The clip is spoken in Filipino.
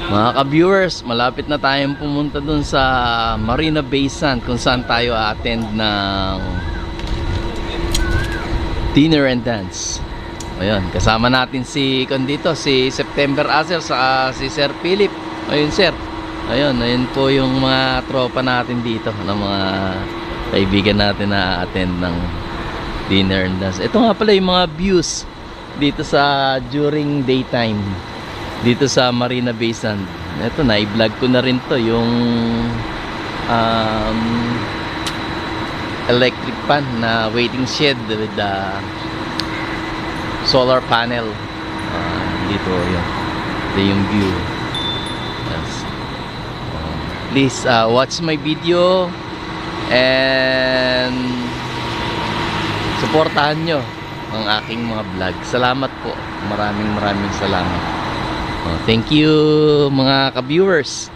Mga ka-viewers, malapit na tayong pumunta dun sa Marina Bay Sands kung saan tayo attend ng dinner and dance. Ayun, kasama natin si Condito, si September Acer, sa si Sir Philip. Ayun sir. Ayun po yung mga tropa natin dito, ng mga kaibigan natin na attend ng dinner and dance. Ito nga pala yung mga views dito sa during daytime dito sa Marina Bay Sands. Ito, na-vlog ko na rin to, yung electric pan na waiting shed with the solar panel. Dito yun. Ito yung view. Yes. Please watch my video and supportahan nyo ang aking mga vlog. Salamat po. Maraming salamat. Thank you mga ka-viewers.